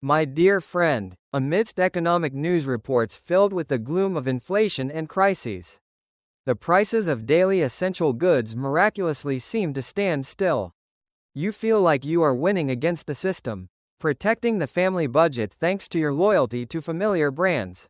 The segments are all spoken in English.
My dear friend, amidst economic news reports filled with the gloom of inflation and crises, the prices of daily essential goods miraculously seem to stand still. You feel like you are winning against the system, protecting the family budget thanks to your loyalty to familiar brands.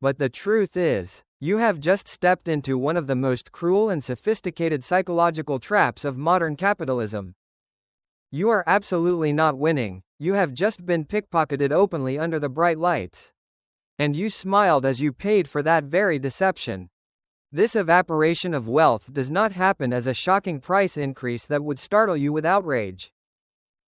But the truth is, you have just stepped into one of the most cruel and sophisticated psychological traps of modern capitalism. You are absolutely not winning, you have just been pickpocketed openly under the bright lights. And you smiled as you paid for that very deception. This evaporation of wealth does not happen as a shocking price increase that would startle you with outrage.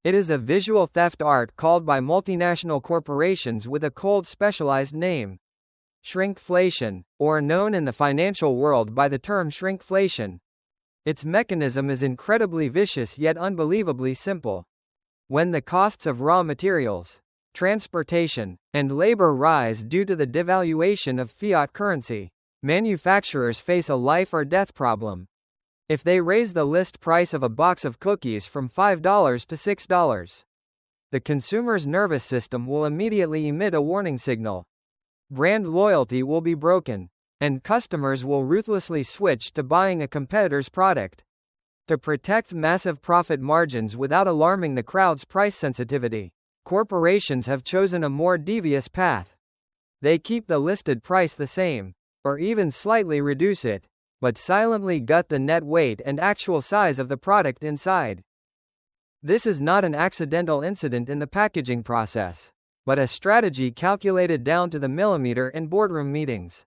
It is a visual theft art called by multinational corporations with a cold specialized name. Shrinkflation, or known in the financial world by the term shrinkflation. Its mechanism is incredibly vicious yet unbelievably simple. When the costs of raw materials, transportation, and labor rise due to the devaluation of fiat currency, manufacturers face a life or death problem. If they raise the list price of a box of cookies from $5 to $6, the consumer's nervous system will immediately emit a warning signal. Brand loyalty will be broken, and customers will ruthlessly switch to buying a competitor's product. To protect massive profit margins without alarming the crowd's price sensitivity, corporations have chosen a more devious path. They keep the listed price the same, or even slightly reduce it, but silently gut the net weight and actual size of the product inside. This is not an accidental incident in the packaging process, but a strategy calculated down to the millimeter in boardroom meetings.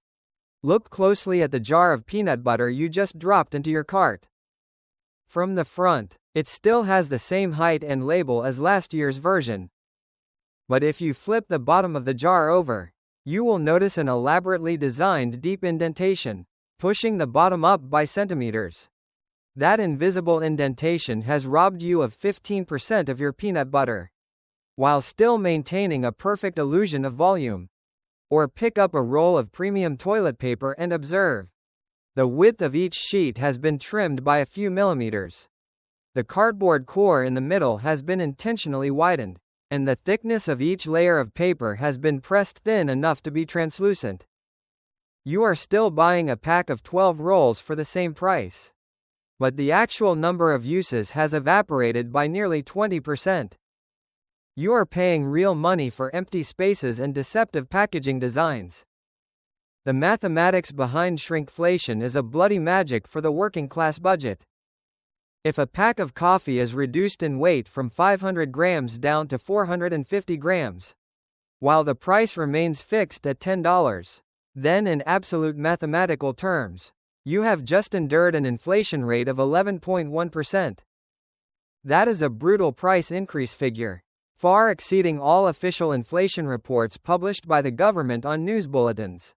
Look closely at the jar of peanut butter you just dropped into your cart. From the front, it still has the same height and label as last year's version. But if you flip the bottom of the jar over, you will notice an elaborately designed deep indentation, pushing the bottom up by centimeters. That invisible indentation has robbed you of 15% of your peanut butter, while still maintaining a perfect illusion of volume. Or pick up a roll of premium toilet paper and observe. The width of each sheet has been trimmed by a few millimeters. The cardboard core in the middle has been intentionally widened, and the thickness of each layer of paper has been pressed thin enough to be translucent. You are still buying a pack of 12 rolls for the same price. But the actual number of uses has evaporated by nearly 20%. You are paying real money for empty spaces and deceptive packaging designs. The mathematics behind shrinkflation is a bloody magic for the working class budget. If a pack of coffee is reduced in weight from 500 grams down to 450 grams, while the price remains fixed at $10, then in absolute mathematical terms, you have just endured an inflation rate of 11.1%. That is a brutal price increase figure, far exceeding all official inflation reports published by the government on news bulletins.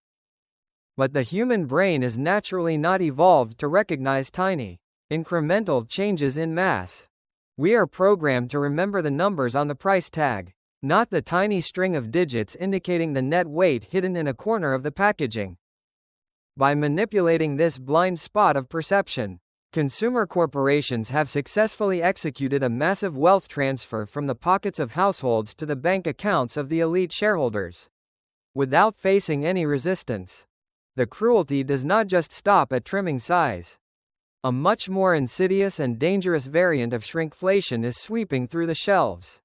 But the human brain is naturally not evolved to recognize tiny, incremental changes in mass. We are programmed to remember the numbers on the price tag, not the tiny string of digits indicating the net weight hidden in a corner of the packaging. By manipulating this blind spot of perception, consumer corporations have successfully executed a massive wealth transfer from the pockets of households to the bank accounts of the elite shareholders, without facing any resistance. The cruelty does not just stop at trimming size. A much more insidious and dangerous variant of shrinkflation is sweeping through the shelves,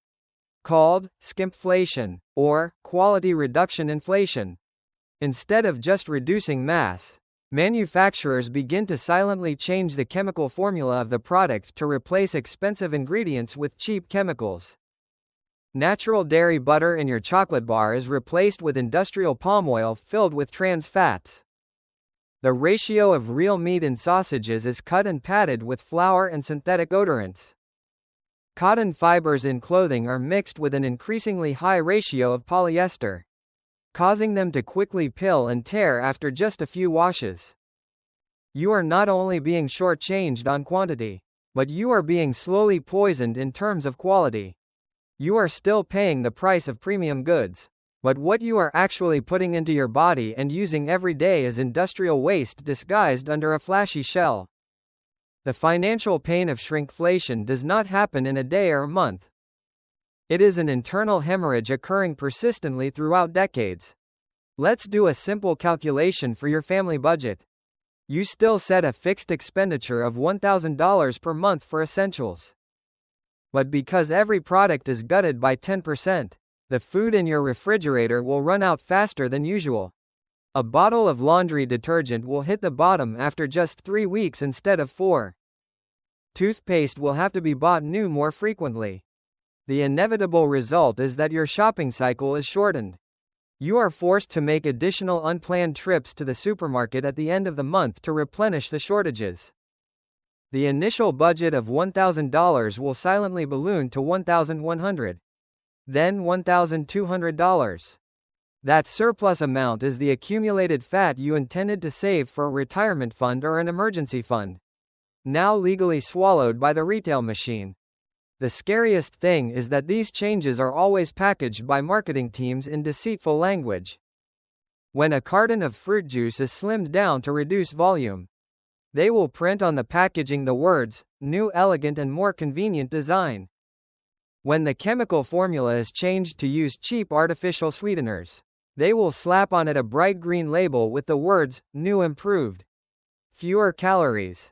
called skimpflation, or quality reduction inflation. Instead of just reducing mass, manufacturers begin to silently change the chemical formula of the product to replace expensive ingredients with cheap chemicals. Natural dairy butter in your chocolate bar is replaced with industrial palm oil filled with trans fats. The ratio of real meat in sausages is cut and padded with flour and synthetic odorants. Cotton fibers in clothing are mixed with an increasingly high ratio of polyester, causing them to quickly pill and tear after just a few washes. You are not only being shortchanged on quantity, but you are being slowly poisoned in terms of quality. You are still paying the price of premium goods, but what you are actually putting into your body and using every day is industrial waste disguised under a flashy shell. The financial pain of shrinkflation does not happen in a day or a month. It is an internal hemorrhage occurring persistently throughout decades. Let's do a simple calculation for your family budget. You still set a fixed expenditure of $1,000 per month for essentials. But because every product is gutted by 10%, the food in your refrigerator will run out faster than usual. A bottle of laundry detergent will hit the bottom after just 3 weeks instead of 4. Toothpaste will have to be bought new more frequently. The inevitable result is that your shopping cycle is shortened. You are forced to make additional unplanned trips to the supermarket at the end of the month to replenish the shortages. The initial budget of $1,000 will silently balloon to $1,100. Then $1,200. That surplus amount is the accumulated fat you intended to save for a retirement fund or an emergency fund, now legally swallowed by the retail machine. The scariest thing is that these changes are always packaged by marketing teams in deceitful language. When a carton of fruit juice is slimmed down to reduce volume, they will print on the packaging the words, "new, elegant and more convenient design." When the chemical formula is changed to use cheap artificial sweeteners, they will slap on it a bright green label with the words, "new, improved, fewer calories."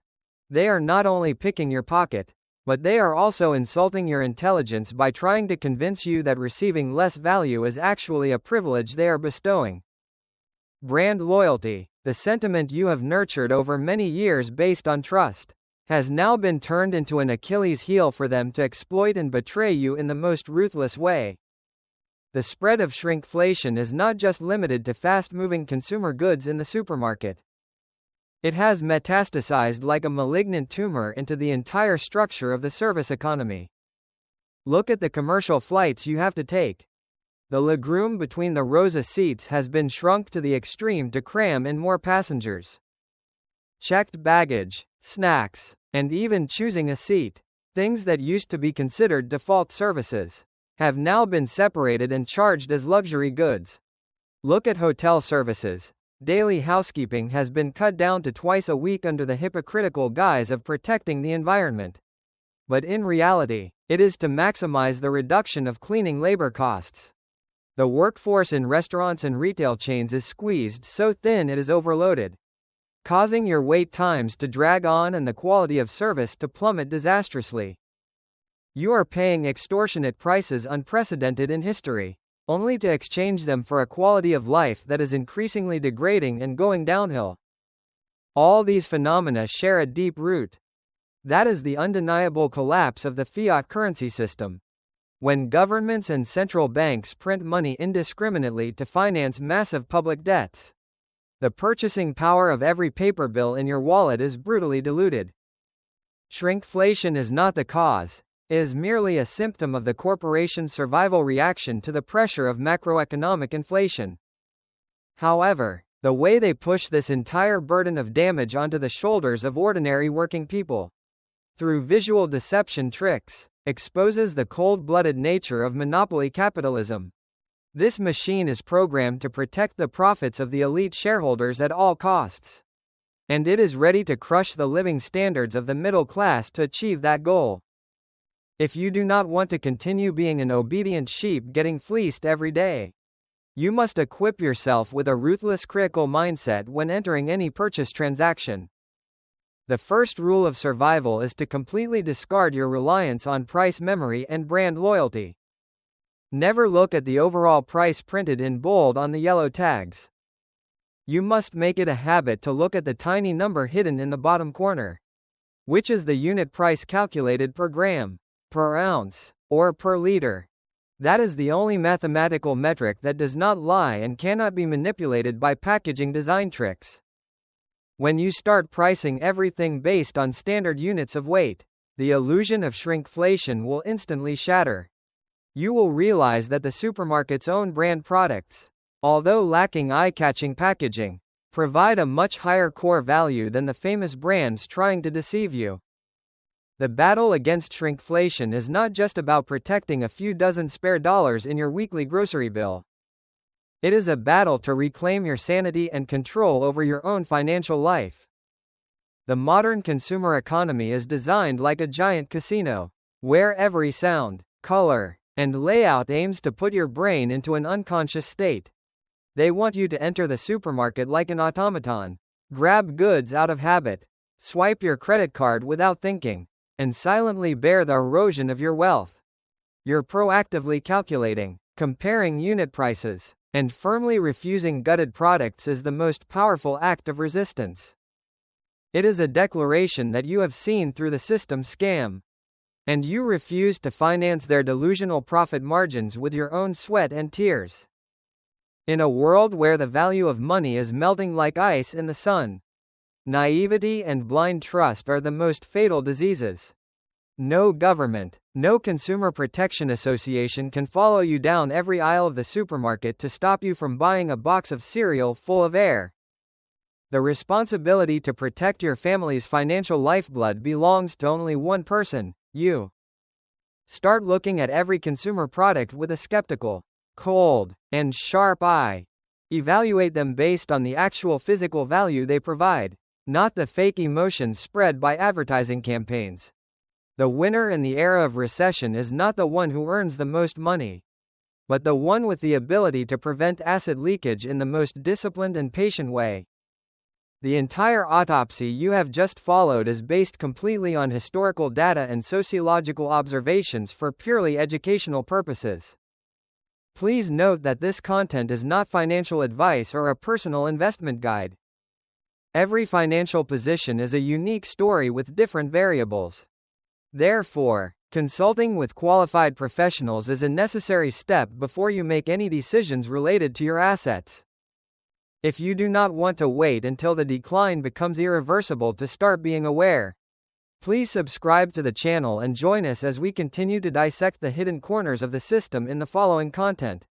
They are not only picking your pocket, but they are also insulting your intelligence by trying to convince you that receiving less value is actually a privilege they are bestowing. Brand loyalty, the sentiment you have nurtured over many years based on trust, has now been turned into an Achilles heel for them to exploit and betray you in the most ruthless way. The spread of shrinkflation is not just limited to fast-moving consumer goods in the supermarket. It has metastasized like a malignant tumor into the entire structure of the service economy. Look at the commercial flights you have to take. The legroom between the rows of seats has been shrunk to the extreme to cram in more passengers. Checked baggage, snacks, and even choosing a seat, things that used to be considered default services, have now been separated and charged as luxury goods. Look at hotel services. Daily housekeeping has been cut down to twice a week under the hypocritical guise of protecting the environment. But in reality, it is to maximize the reduction of cleaning labor costs. The workforce in restaurants and retail chains is squeezed so thin it is overloaded, causing your wait times to drag on and the quality of service to plummet disastrously. You are paying extortionate prices unprecedented in history, only to exchange them for a quality of life that is increasingly degrading and going downhill. All these phenomena share a deep root. That is the undeniable collapse of the fiat currency system. When governments and central banks print money indiscriminately to finance massive public debts, the purchasing power of every paper bill in your wallet is brutally diluted. Shrinkflation is not the cause. It is merely a symptom of the corporation's survival reaction to the pressure of macroeconomic inflation. However, the way they push this entire burden of damage onto the shoulders of ordinary working people, through visual deception tricks, exposes the cold-blooded nature of monopoly capitalism. This machine is programmed to protect the profits of the elite shareholders at all costs. And it is ready to crush the living standards of the middle class to achieve that goal. If you do not want to continue being an obedient sheep getting fleeced every day, you must equip yourself with a ruthless critical mindset when entering any purchase transaction. The first rule of survival is to completely discard your reliance on price memory and brand loyalty. Never look at the overall price printed in bold on the yellow tags. You must make it a habit to look at the tiny number hidden in the bottom corner, which is the unit price calculated per gram, per ounce, or per liter. That is the only mathematical metric that does not lie and cannot be manipulated by packaging design tricks. When you start pricing everything based on standard units of weight, the illusion of shrinkflation will instantly shatter. You will realize that the supermarket's own brand products, although lacking eye-catching packaging, provide a much higher core value than the famous brands trying to deceive you. The battle against shrinkflation is not just about protecting a few dozen spare dollars in your weekly grocery bill. It is a battle to reclaim your sanity and control over your own financial life. The modern consumer economy is designed like a giant casino, where every sound, color, and layout aims to put your brain into an unconscious state. They want you to enter the supermarket like an automaton, grab goods out of habit, swipe your credit card without thinking, and silently bear the erosion of your wealth. You're proactively calculating, comparing unit prices, and firmly refusing gutted products is the most powerful act of resistance. It is a declaration that you have seen through the system scam, and you refuse to finance their delusional profit margins with your own sweat and tears. In a world where the value of money is melting like ice in the sun, naivety and blind trust are the most fatal diseases. No government, no consumer protection association can follow you down every aisle of the supermarket to stop you from buying a box of cereal full of air. The responsibility to protect your family's financial lifeblood belongs to only one person, you. Start looking at every consumer product with a skeptical, cold, and sharp eye. Evaluate them based on the actual physical value they provide, not the fake emotions spread by advertising campaigns. The winner in the era of recession is not the one who earns the most money, but the one with the ability to prevent asset leakage in the most disciplined and patient way. The entire autopsy you have just followed is based completely on historical data and sociological observations for purely educational purposes. Please note that this content is not financial advice or a personal investment guide. Every financial position is a unique story with different variables. Therefore, consulting with qualified professionals is a necessary step before you make any decisions related to your assets. If you do not want to wait until the decline becomes irreversible to start being aware, please subscribe to the channel and join us as we continue to dissect the hidden corners of the system in the following content.